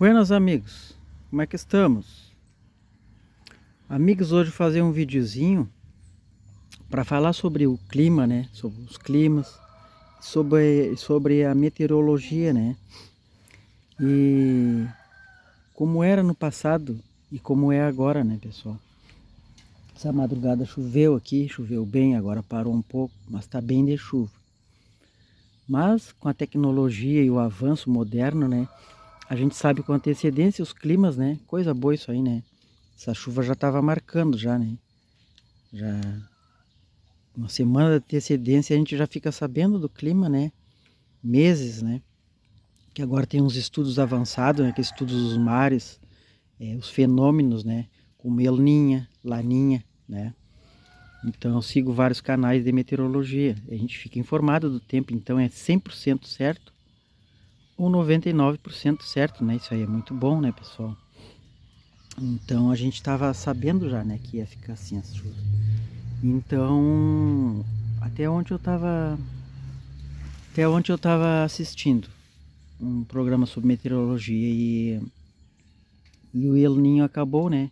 Buenas amigos, como é que estamos? Amigos, hoje vou fazer um videozinho para falar sobre o clima, né? Sobre os climas, sobre a meteorologia, né? E como era no passado e como é agora, né, pessoal? Essa madrugada choveu aqui, choveu bem, agora parou um pouco, mas tá bem de chuva. Mas com a tecnologia e o avanço moderno, né? A gente sabe com antecedência os climas, né? Coisa boa isso aí, né? Essa chuva já estava marcando já, né? Já uma semana de antecedência a gente já fica sabendo do clima, né? Meses, né? Que agora tem uns estudos avançados, né? Que estudos dos mares, os fenômenos, né? Como El Niña, Laninha, né? Então eu sigo vários canais de meteorologia. A gente fica informado do tempo, então é 100% certo ou 99% certo, né? Isso aí é muito bom, né, pessoal? Então a gente estava sabendo já, né, que ia ficar assim as chuvas. Então, até ontem eu estava assistindo um programa sobre meteorologia e o El Niño acabou, né?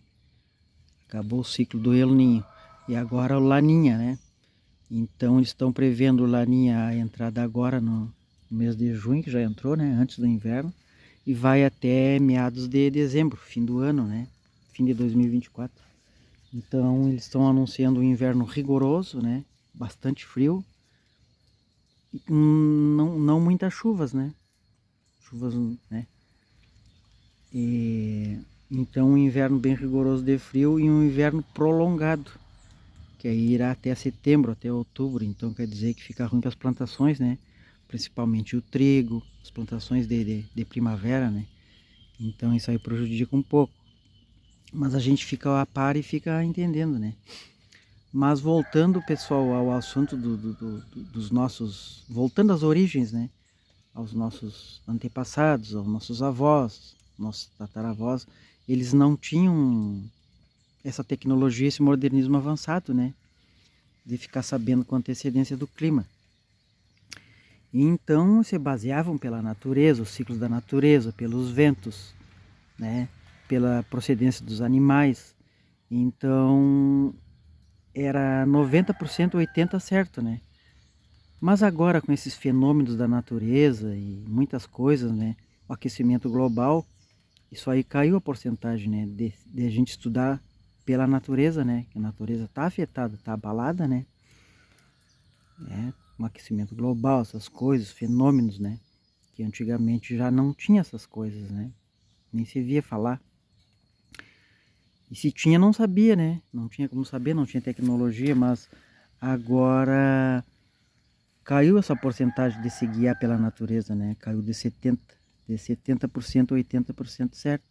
Acabou o ciclo do El Niño. E agora o Laninha, né? Então eles estão prevendo o Laninha a entrada agora no mês de junho, que já entrou, né? Antes do inverno. E vai até meados de dezembro, fim do ano, né? Fim de 2024. Então eles estão anunciando um inverno rigoroso, né? Bastante frio. E não muitas chuvas, né? Chuvas, né? Então um inverno bem rigoroso de frio e um inverno prolongado, que aí irá até setembro, até outubro. Então quer dizer que fica ruim para as plantações, né? Principalmente o trigo, as plantações de primavera, né? Então isso aí prejudica um pouco. Mas a gente fica a par e fica entendendo, né? Mas voltando, pessoal, ao assunto dos nossos... Voltando às origens, né? Aos nossos antepassados, aos nossos avós, nossos tataravós, eles não tinham essa tecnologia, esse modernismo avançado, né? De ficar sabendo com antecedência do clima. E então se baseavam pela natureza, os ciclos da natureza, pelos ventos, né? Pela procedência dos animais. Então era 90%, 80% certo, né? Mas agora com esses fenômenos da natureza e muitas coisas, né? O aquecimento global, isso aí caiu a porcentagem, né? De a gente estudar pela natureza, né? Que a natureza está afetada, está abalada, né? Com o aquecimento global, essas coisas, fenômenos, né? Que antigamente já não tinha essas coisas, né? Nem se via falar. E se tinha, não sabia, né? Não tinha como saber, não tinha tecnologia, mas agora caiu essa porcentagem de se guiar pela natureza, né? Caiu de 70% a 80% certo.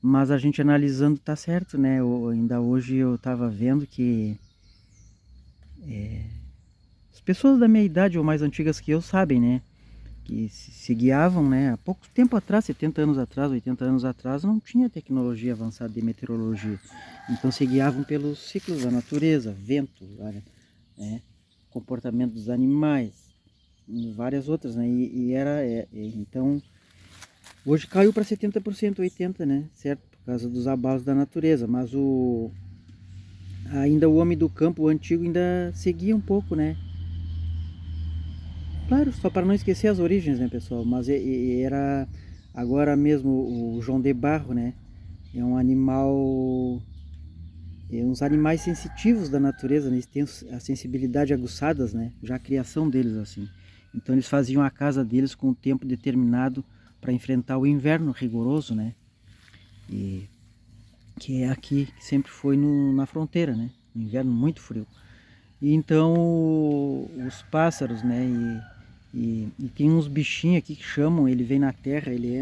Mas a gente analisando tá certo, né? Ainda hoje eu estava vendo que as pessoas da minha idade ou mais antigas que eu sabem, né? Que se guiavam, né? Há pouco tempo atrás, 70 anos atrás, 80 anos atrás, não tinha tecnologia avançada de meteorologia. Então se guiavam pelos ciclos da natureza, vento, né? Comportamento dos animais, e várias outras, né? Então, hoje caiu para 70%, 80%, né? Certo? Por causa dos abalos da natureza, mas ainda o homem do campo, o antigo, ainda seguia um pouco, né? Claro, só para não esquecer as origens, né, pessoal? Mas era agora mesmo o João de Barro, né? É um animal, uns animais sensitivos da natureza, né? Eles têm a sensibilidade aguçadas, né? Já a criação deles assim. Então eles faziam a casa deles com o tempo determinado para enfrentar o inverno rigoroso, né? E que é aqui, que sempre foi na fronteira, né? Um inverno muito frio. E então os pássaros, né? E tem uns bichinhos aqui que chamam, ele vem na terra, ele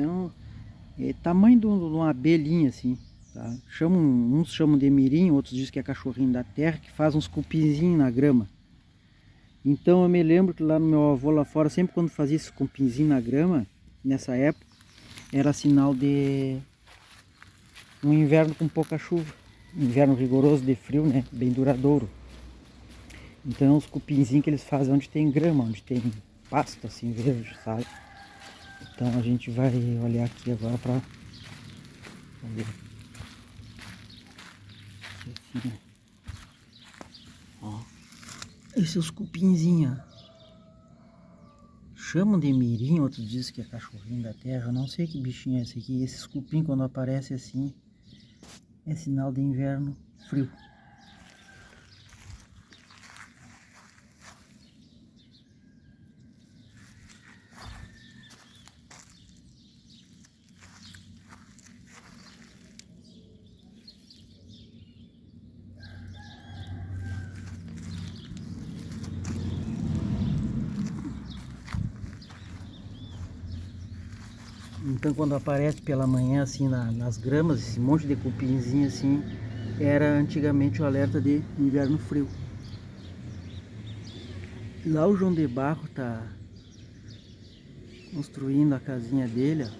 é tamanho de uma abelhinha assim, tá? Uns chamam de mirim, outros dizem que é cachorrinho da terra, que faz uns cupinzinhos na grama. Então eu me lembro que lá no meu avô lá fora, sempre quando fazia esse cupinzinho na grama, nessa época, era sinal de um inverno com pouca chuva. Inverno rigoroso de frio, né? Bem duradouro. Então os cupinzinhos que eles fazem onde tem grama, onde tem pasto assim verde, sabe? Então a gente vai olhar aqui agora para Vamos ver. Aqui, assim, ó. Esses cupinzinhos. Chamam de mirim, outros dizem que é cachorrinho da terra. Eu não sei que bichinho é esse aqui. Esses cupim, quando aparece assim, é sinal de inverno frio. Então quando aparece pela manhã assim nas gramas, esse monte de cupinzinho assim, era antigamente o alerta de inverno frio. Lá o João de Barro tá construindo a casinha dele, ó,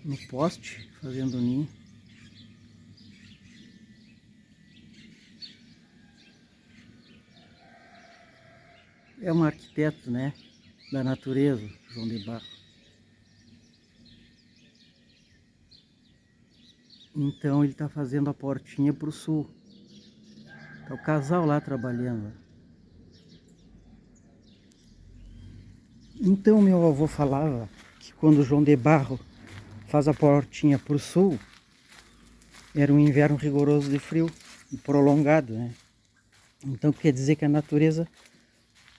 no poste, fazendo ninho. É um arquiteto, né, da natureza, João de Barro. Então ele está fazendo a portinha para o sul. Tá o casal lá trabalhando. Então meu avô falava que quando o João de Barro faz a portinha para o sul, era um inverno rigoroso de frio e prolongado, né? Então quer dizer que a natureza,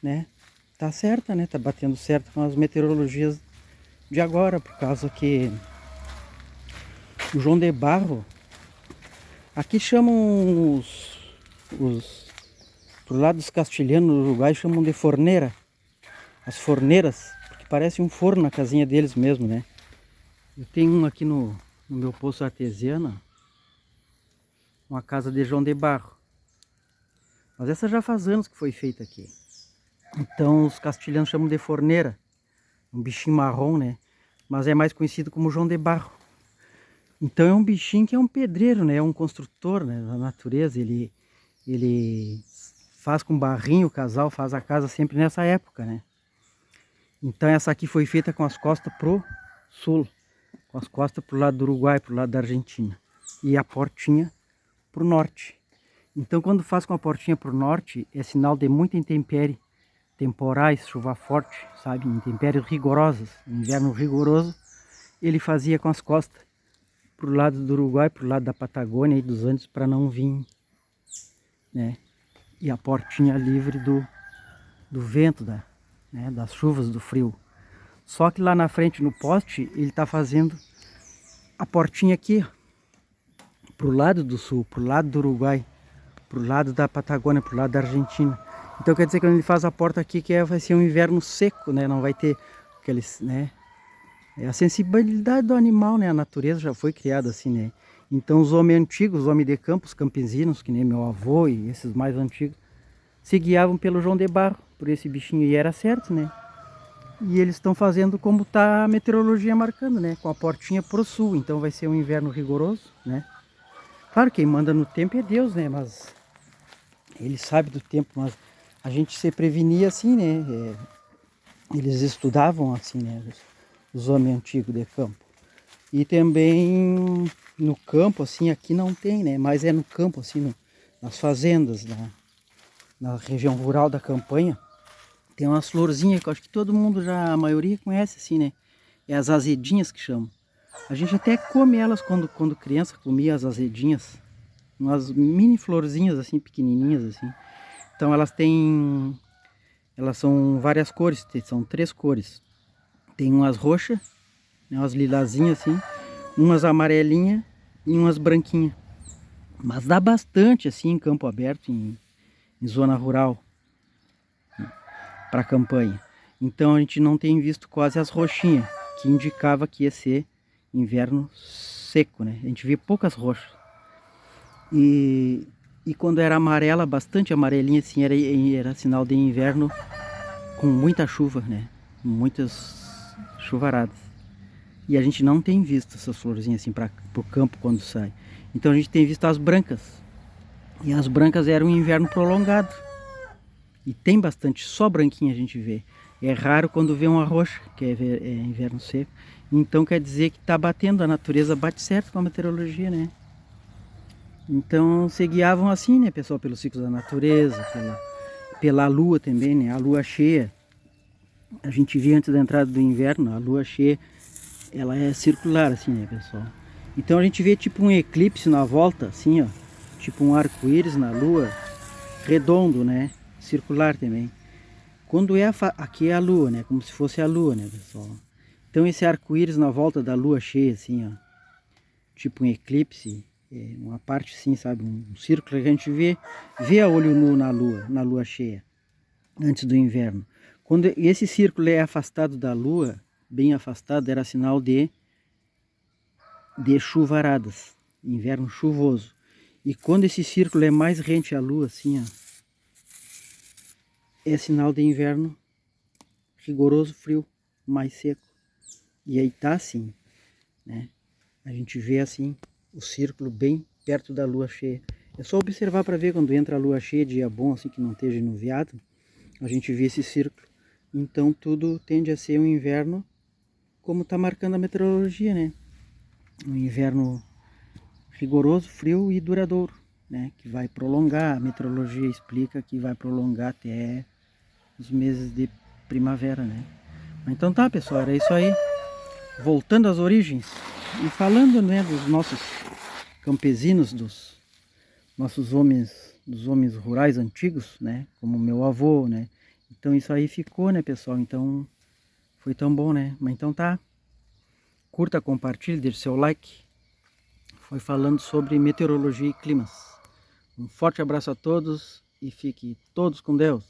né, tá certa, né? Tá batendo certo com as meteorologias de agora, por causa que o João de Barro, aqui chamam pro lado dos castilhanos no Uruguai chamam de forneira, as forneiras, porque parece um forno na casinha deles mesmo, né? Eu tenho um aqui no meu poço artesiano, uma casa de João de Barro, mas essa já faz anos que foi feita aqui. Então os castilhanos chamam de forneira, um bichinho marrom, né? Mas é mais conhecido como João de Barro. Então é um bichinho que é um pedreiro, né? É um construtor, né, da natureza. Ele faz com barrinho, o casal faz a casa sempre nessa época, né? Então essa aqui foi feita com as costas pro sul, com as costas pro lado do Uruguai, pro lado da Argentina. E a portinha pro norte. Então quando faz com a portinha pro norte, é sinal de muita intempérie, temporais, chuva forte, sabe? Intempéries rigorosas, inverno rigoroso. Ele fazia com as costas pro lado do Uruguai, pro lado da Patagônia e dos Andes, para não vir, né? E a portinha livre do vento, né, das chuvas, do frio. Só que lá na frente, no poste, ele tá fazendo a portinha aqui, ó, pro lado do sul, pro lado do Uruguai, pro lado da Patagônia, pro lado da Argentina. Então quer dizer que quando ele faz a porta aqui, vai ser um inverno seco, né? Não vai ter aqueles, né? É a sensibilidade do animal, né? A natureza já foi criada assim, né? Então os homens antigos, os homens de campo, os campesinos, que nem meu avô e esses mais antigos, se guiavam pelo João de Barro, por esse bichinho, e era certo, né? E eles estão fazendo como tá a meteorologia marcando, né? Com a portinha pro sul, então vai ser um inverno rigoroso, né? Claro, quem manda no tempo é Deus, né? Mas ele sabe do tempo, mas a gente se prevenia assim, né? Eles estudavam assim, né? Os homens antigos de campo. E também no campo, assim, aqui não tem, né? Mas é no campo, assim, nas fazendas, na região rural da campanha, tem umas florzinhas que eu acho que todo mundo já, a maioria conhece, assim, né? É as azedinhas que chamam. A gente até come elas quando criança, comia as azedinhas. Umas mini florzinhas, assim, pequenininhas, assim. Então elas são várias cores, são 3 cores. Tem umas roxas, né, umas lilazinhas assim, umas amarelinhas e umas branquinhas. Mas dá bastante assim em campo aberto, em zona rural, para campanha. Então a gente não tem visto quase as roxinhas, que indicava que ia ser inverno seco, né? A gente via poucas roxas. E quando era amarela, bastante amarelinha assim, era sinal de inverno com muita chuva, né? Muitas chuvaradas. E a gente não tem visto essas florzinhas assim para o campo quando sai. Então a gente tem visto as brancas. E as brancas eram um inverno prolongado. E tem bastante, só branquinha a gente vê. É raro quando vê uma roxa, que é inverno seco. Então quer dizer que está batendo, a natureza bate certo com a meteorologia, né? Então se guiavam assim, né, pessoal, pelos ciclos da natureza, pela lua também, né? A lua cheia, a gente via antes da entrada do inverno, a lua cheia, ela é circular assim, né, pessoal? Então a gente vê tipo um eclipse na volta, assim, ó, tipo um arco-íris na lua, redondo, né? Circular também. Quando é aqui é a lua, né? Como se fosse a lua, né, pessoal? Então esse arco-íris na volta da lua cheia, assim, ó, tipo um eclipse, uma parte assim, sabe, um círculo que a gente vê a olho nu na lua cheia, antes do inverno. Quando esse círculo é afastado da lua, bem afastado, era sinal de chuvaradas, inverno chuvoso. E quando esse círculo é mais rente à lua, assim, ó, é sinal de inverno rigoroso, frio, mais seco. E aí tá assim, né? A gente vê assim o círculo bem perto da lua cheia. É só observar para ver quando entra a lua cheia, dia bom, assim que não esteja enuviado, a gente vê esse círculo. Então tudo tende a ser um inverno como está marcando a meteorologia, né? Um inverno rigoroso, frio e duradouro, né? Que vai prolongar, a meteorologia explica que vai prolongar até os meses de primavera, né? Então tá, pessoal, era isso aí. Voltando às origens e falando, né, dos nossos campesinos, dos nossos homens, dos homens rurais antigos, né, como meu avô, né. Então isso aí ficou, né, pessoal. Então foi tão bom, né. Mas então tá, curta, compartilhe, deixe seu like. Foi falando sobre meteorologia e climas. Um forte abraço a todos e fiquem todos com Deus.